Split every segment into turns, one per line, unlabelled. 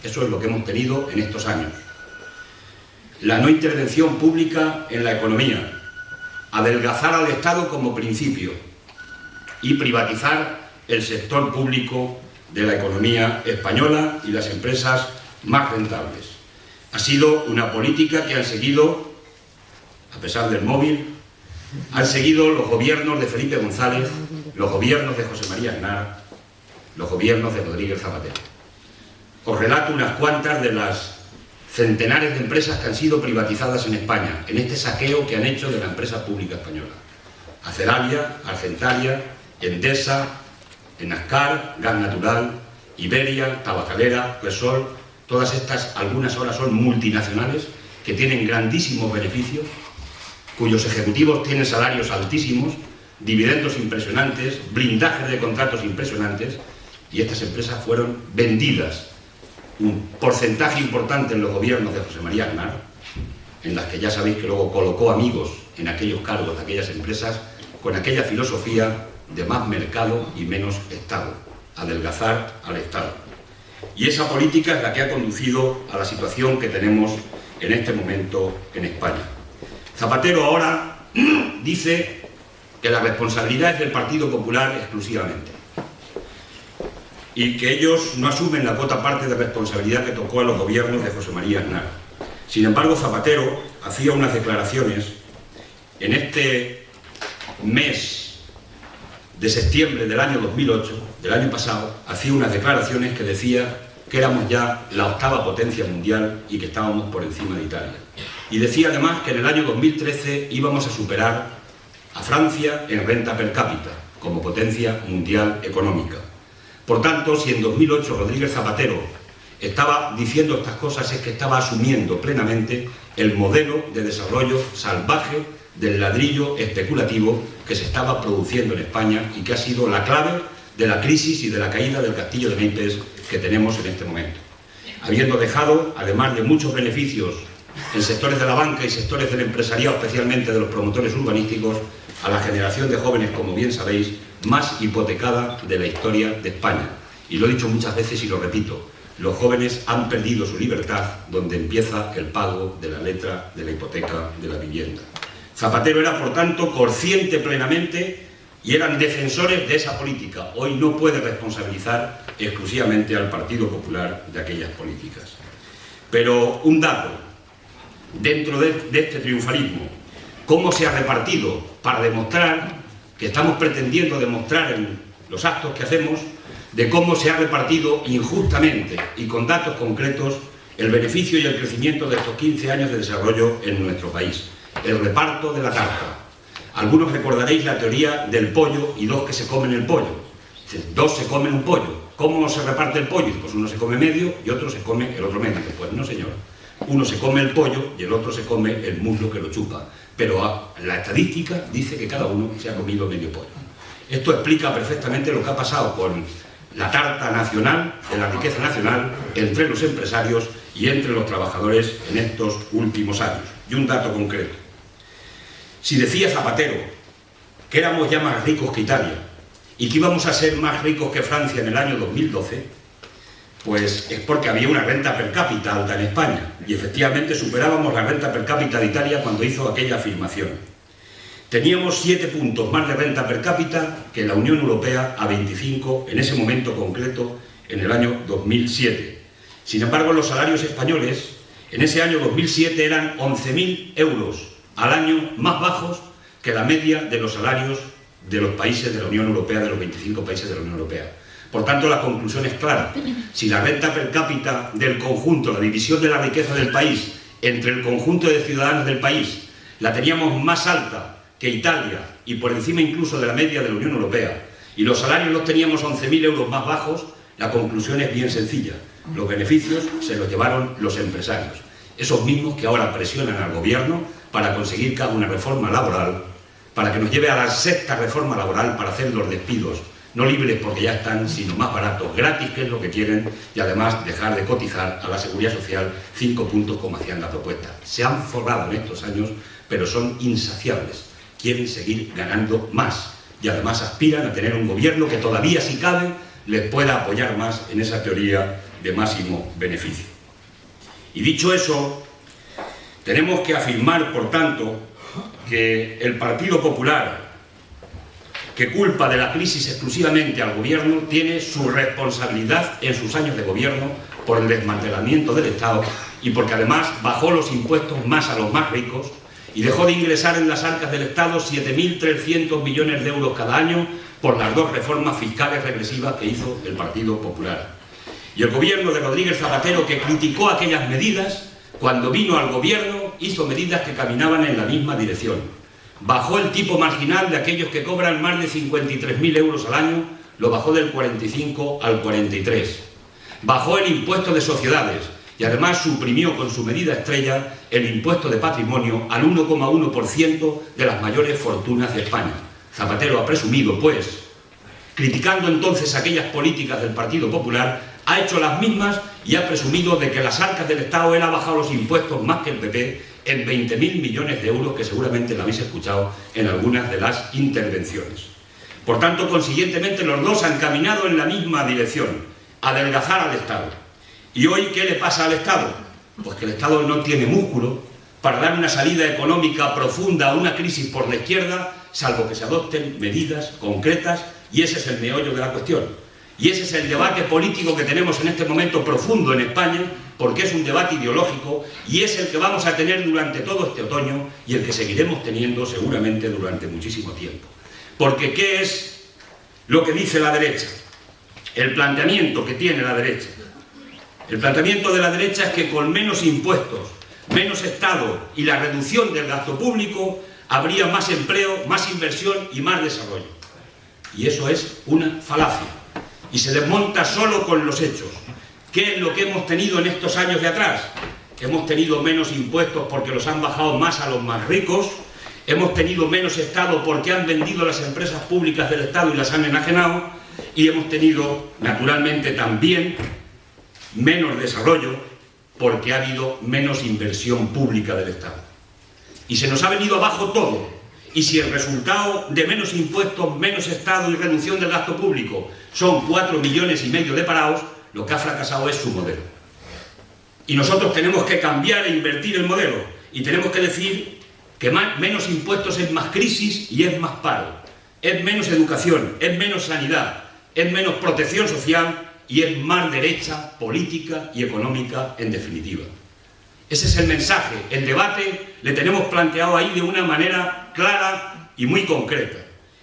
Eso es lo que hemos tenido en estos años. La no intervención pública en la economía, adelgazar al Estado como principio y privatizar el sector público de la economía española y las empresas más rentables. Ha sido una política que han seguido, a pesar del móvil, han seguido los gobiernos de Felipe González, los gobiernos de José María Aznar, los gobiernos de Rodríguez Zapatero. Os relato unas cuantas de las centenares de empresas que han sido privatizadas en España, en este saqueo que han hecho de la empresa pública española. Acerabia, Argentaria, Endesa, Enascar, Gas Natural, Iberia, Tabacalera, Repsol, todas estas, algunas ahora son multinacionales que tienen grandísimos beneficios, cuyos ejecutivos tienen salarios altísimos, dividendos impresionantes, blindajes de contratos impresionantes, y estas empresas fueron vendidas. Un porcentaje importante en los gobiernos de José María Aznar, en las que ya sabéis que luego colocó amigos en aquellos cargos de aquellas empresas, con aquella filosofía de más mercado y menos Estado, adelgazar al Estado. Y esa política es la que ha conducido a la situación que tenemos en este momento en España. Zapatero ahora dice que la responsabilidad es del Partido Popular exclusivamente y que ellos no asumen la cuota parte de responsabilidad que tocó a los gobiernos de José María Aznar. Sin embargo, Zapatero hacía unas declaraciones en este mes de septiembre del año 2008, del año pasado, hacía unas declaraciones que decía que éramos ya la octava potencia mundial y que estábamos por encima de Italia. Y decía además que en el año 2013 íbamos a superar a Francia en renta per cápita, como potencia mundial económica. Por tanto, si en 2008 Rodríguez Zapatero estaba diciendo estas cosas, es que estaba asumiendo plenamente el modelo de desarrollo salvaje del ladrillo especulativo que se estaba produciendo en España y que ha sido la clave de la crisis y de la caída del castillo de naipes que tenemos en este momento. Habiendo dejado, además de muchos beneficios en sectores de la banca y sectores del empresariado, especialmente de los promotores urbanísticos, a la generación de jóvenes, como bien sabéis, más hipotecada de la historia de España. Y lo he dicho muchas veces y lo repito, los jóvenes han perdido su libertad donde empieza el pago de la letra de la hipoteca de la vivienda. Zapatero era, por tanto, consciente plenamente y eran defensores de esa política. Hoy no puede responsabilizar exclusivamente al Partido Popular de aquellas políticas. Pero un dato, dentro de este triunfalismo, cómo se ha repartido para demostrar que estamos pretendiendo demostrar en los actos que hacemos de cómo se ha repartido injustamente y con datos concretos el beneficio y el crecimiento de estos 15 años de desarrollo en nuestro país. El reparto de la tarta. Algunos recordaréis la teoría del pollo y dos que se comen el pollo. Dos se comen un pollo. ¿Cómo se reparte el pollo? Pues uno se come medio y otro se come el otro medio. Pues no, señor. Uno se come el pollo y el otro se come el muslo que lo chupa. Pero la estadística dice que cada uno se ha comido medio pollo. Esto explica perfectamente lo que ha pasado con la tarta nacional, de la riqueza nacional, entre los empresarios y entre los trabajadores en estos últimos años. Y un dato concreto. Si decía Zapatero que éramos ya más ricos que Italia y que íbamos a ser más ricos que Francia en el año 2012, pues es porque había una renta per cápita alta en España y efectivamente superábamos la renta per cápita de Italia cuando hizo aquella afirmación. Teníamos 7 puntos más de renta per cápita que la Unión Europea a 25 en ese momento concreto en el año 2007. Sin embargo, los salarios españoles en ese año 2007 eran 11.000 euros al año más bajos que la media de los salarios de los países de la Unión Europea, de los 25 países de la Unión Europea. Por tanto, la conclusión es clara. Si la renta per cápita del conjunto, la división de la riqueza del país entre el conjunto de ciudadanos del país, la teníamos más alta que Italia y por encima incluso de la media de la Unión Europea, y los salarios los teníamos 11.000 euros más bajos, la conclusión es bien sencilla. Los beneficios se los llevaron los empresarios, esos mismos que ahora presionan al gobierno para conseguir que haga una reforma laboral, para que nos lleve a la 6ª reforma laboral para hacer los despidos, no libres porque ya están, sino más baratos, gratis, que es lo que quieren, y además dejar de cotizar a la Seguridad Social 5 puntos como hacían la propuesta. Se han forrado en estos años, pero son insaciables, quieren seguir ganando más y además aspiran a tener un gobierno que todavía, si cabe, les pueda apoyar más en esa teoría de máximo beneficio. Y dicho eso, tenemos que afirmar, por tanto, que el Partido Popular, que culpa de la crisis exclusivamente al gobierno, tiene su responsabilidad en sus años de gobierno por el desmantelamiento del Estado y porque además bajó los impuestos más a los más ricos y dejó de ingresar en las arcas del Estado 7.300 millones de euros cada año por las dos reformas fiscales regresivas que hizo el Partido Popular. Y el gobierno de Rodríguez Zapatero, que criticó aquellas medidas, cuando vino al gobierno hizo medidas que caminaban en la misma dirección. Bajó el tipo marginal de aquellos que cobran más de 53.000 euros al año, lo bajó del 45 al 43. Bajó el impuesto de sociedades y además suprimió con su medida estrella el impuesto de patrimonio al 1,1% de las mayores fortunas de España. Zapatero ha presumido, pues, criticando entonces aquellas políticas del Partido Popular, ha hecho las mismas y ha presumido de que las arcas del Estado él ha bajado los impuestos más que el PP en 20.000 millones de euros, que seguramente lo habéis escuchado en algunas de las intervenciones. Por tanto, consiguientemente, los dos han caminado en la misma dirección, adelgazar al Estado. ¿Y hoy qué le pasa al Estado? Pues que el Estado no tiene músculo para dar una salida económica profunda a una crisis por la izquierda, salvo que se adopten medidas concretas, y ese es el meollo de la cuestión. Y ese es el debate político que tenemos en este momento profundo en España, porque es un debate ideológico y es el que vamos a tener durante todo este otoño y el que seguiremos teniendo seguramente durante muchísimo tiempo. Porque ¿qué es lo que dice la derecha? El planteamiento que tiene la derecha. El planteamiento de la derecha es que con menos impuestos, menos Estado y la reducción del gasto público habría más empleo, más inversión y más desarrollo. Y eso es una falacia. Y se desmonta solo con los hechos. ¿Qué es lo que hemos tenido en estos años de atrás? Hemos tenido menos impuestos porque los han bajado más a los más ricos, hemos tenido menos Estado porque han vendido las empresas públicas del Estado y las han enajenado, y hemos tenido, naturalmente, también menos desarrollo porque ha habido menos inversión pública del Estado. Y se nos ha venido abajo todo. Y si el resultado de menos impuestos, menos Estado y reducción del gasto público son 4,5 millones de parados, lo que ha fracasado es su modelo. Y nosotros tenemos que cambiar e invertir el modelo. Y tenemos que decir que menos impuestos es más crisis y es más paro. Es menos educación, es menos sanidad, es menos protección social y es más derecha política y económica en definitiva. Ese es el mensaje. El debate le tenemos planteado ahí de una manera clara y muy concreta.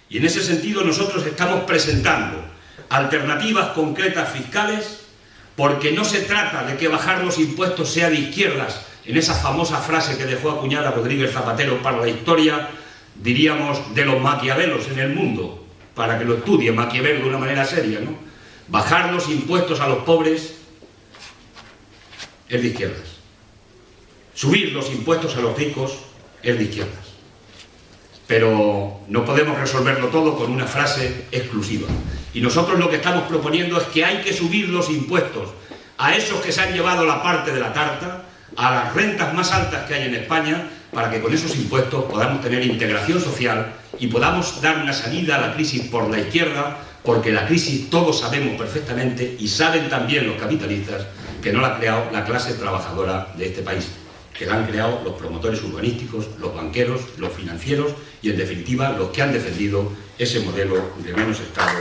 Y en ese sentido nosotros estamos presentando alternativas concretas fiscales, porque no se trata de que bajar los impuestos sea de izquierdas, en esa famosa frase que dejó acuñada Rodríguez Zapatero para la historia, diríamos, de los maquiavelos en el mundo, para que lo estudie Maquiavelo de una manera seria, ¿no? Bajar los impuestos a los pobres es de izquierdas. Subir los impuestos a los ricos es de izquierdas. Pero no podemos resolverlo todo con una frase exclusiva. Y nosotros lo que estamos proponiendo es que hay que subir los impuestos a esos que se han llevado la parte de la tarta, a las rentas más altas que hay en España, para que con esos impuestos podamos tener integración social y podamos dar una salida a la crisis por la izquierda, porque la crisis todos sabemos perfectamente, y saben también los capitalistas, que no la ha creado la clase trabajadora de este país, que la han creado los promotores urbanísticos, los banqueros, los financieros y, en definitiva, los que han defendido ese modelo de menos Estado.